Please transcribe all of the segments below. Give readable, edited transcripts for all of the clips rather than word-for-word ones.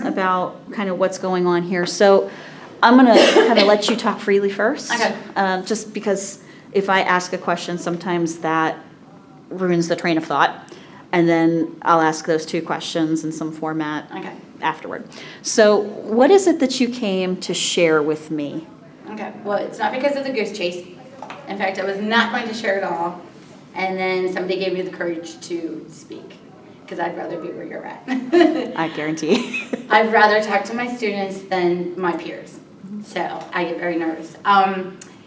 about kind of what's going on here. So I'm going to kind of let you talk freely first. Okay. Just because if I ask a question, sometimes that ruins the train of thought. And then I'll ask those two questions in some format afterward. So what is it that you came to share with me? Okay, well, it's not because of the goose chase. In fact, I was not going to share it all. And then somebody gave me the courage to speak, because I'd rather be where you're at. I guarantee. I'd rather talk to my students than my peers. So I get very nervous.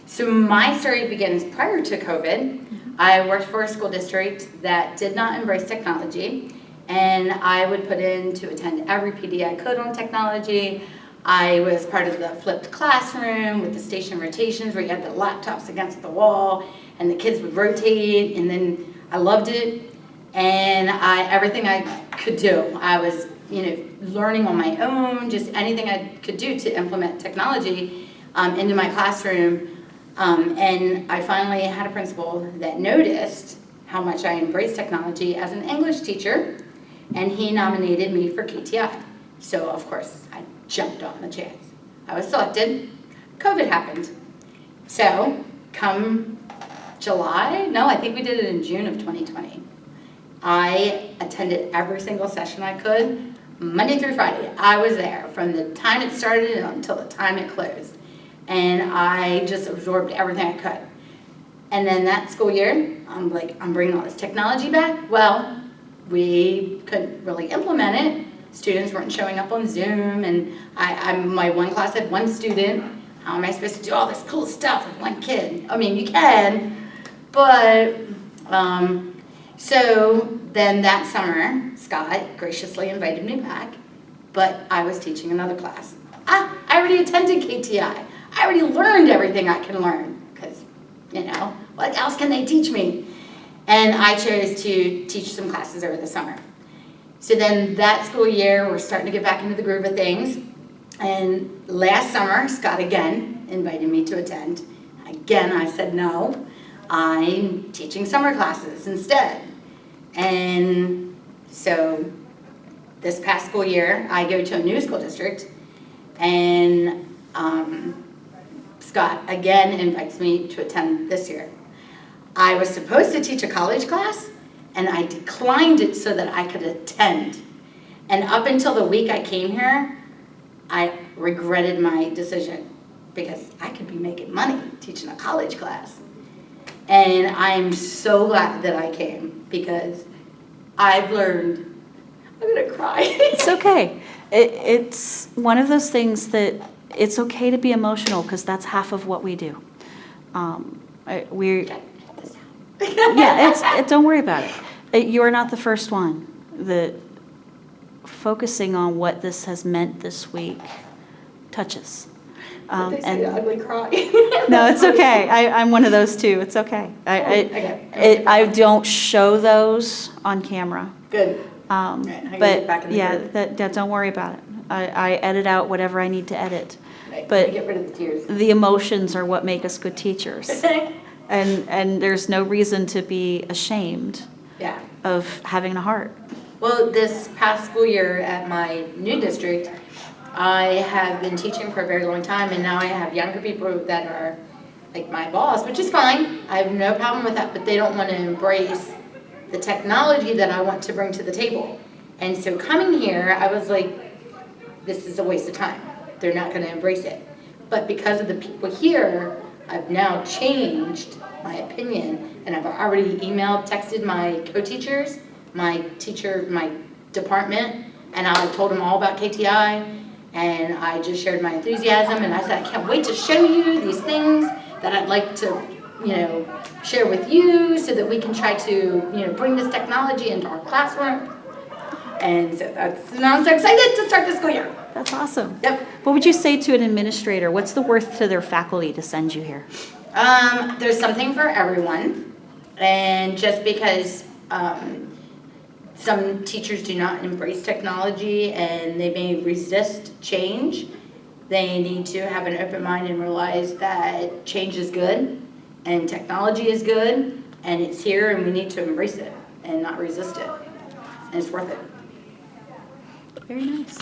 So my story begins prior to COVID. I worked for a school district that did not embrace technology, and I would put in to attend every PD I could on technology. I was part of the flipped classroom with the station rotations where you had the laptops against the wall and the kids would rotate, and then I loved it. And everything I could do, I was learning on my own, just anything I could do to implement technology into my classroom. And I finally had a principal that noticed how much I embraced technology as an English teacher, and he nominated me for KTI. So of course, I jumped on the chance. I was selected. COVID happened. So come July, no, I think we did it in June of 2020. I attended every single session I could, Monday through Friday. I was there from the time it started until the time it closed. And I just absorbed everything I could. And then that school year, I'm like, I'm bringing all this technology back. Well, we couldn't really implement it. Students weren't showing up on Zoom, and my one class had one student. How am I supposed to do all this cool stuff with one kid? I mean, you can, but, so then that summer, Scott graciously invited me back, but I was teaching another class. I already attended KTI. I already learned everything I can learn, because, what else can they teach me? And I chose to teach some classes over the summer. So then that school year, we're starting to get back into the groove of things. And last summer, Scott again invited me to attend. Again, I said no. I'm teaching summer classes instead. And so this past school year, I go to a new school district, and Scott again invites me to attend this year. I was supposed to teach a college class, and I declined it so that I could attend. And up until the week I came here, I regretted my decision, because I could be making money teaching a college class. And I'm so glad that I came, because I've learned, I'm gonna cry. It's okay. It's one of those things that it's okay to be emotional, because that's half of what we do. Don't worry about it. You're not the first one that focusing on what this has meant this week touches. They say the ugly cry. No, it's okay. I'm one of those too. It's okay. I don't show those on camera. Good. But yeah, don't worry about it. I edit out whatever I need to edit. Right. But get rid of the tears. The emotions are what make us good teachers. And there's no reason to be ashamed of having a heart. Well, this past school year at my new district, I have been teaching for a very long time, and now I have younger people that are like my boss, which is fine. I have no problem with that, but they don't want to embrace the technology that I want to bring to the table. And so coming here, I was like, this is a waste of time. They're not going to embrace it. But because of the people here, I've now changed my opinion, and I've already emailed, texted my co-teachers, my teacher, my department, and I told them all about KTI, and I just shared my enthusiasm, and I said, I can't wait to show you these things that I'd like to, share with you so that we can try to, bring this technology into our classroom. And so now I'm so excited to start the school year. That's awesome. Yep. What would you say to an administrator? What's the worth to their faculty to send you here? There's something for everyone, and just because some teachers do not embrace technology and they may resist change, they need to have an open mind and realize that change is good and technology is good, and it's here, and we need to embrace it and not resist it, and it's worth it. Very nice.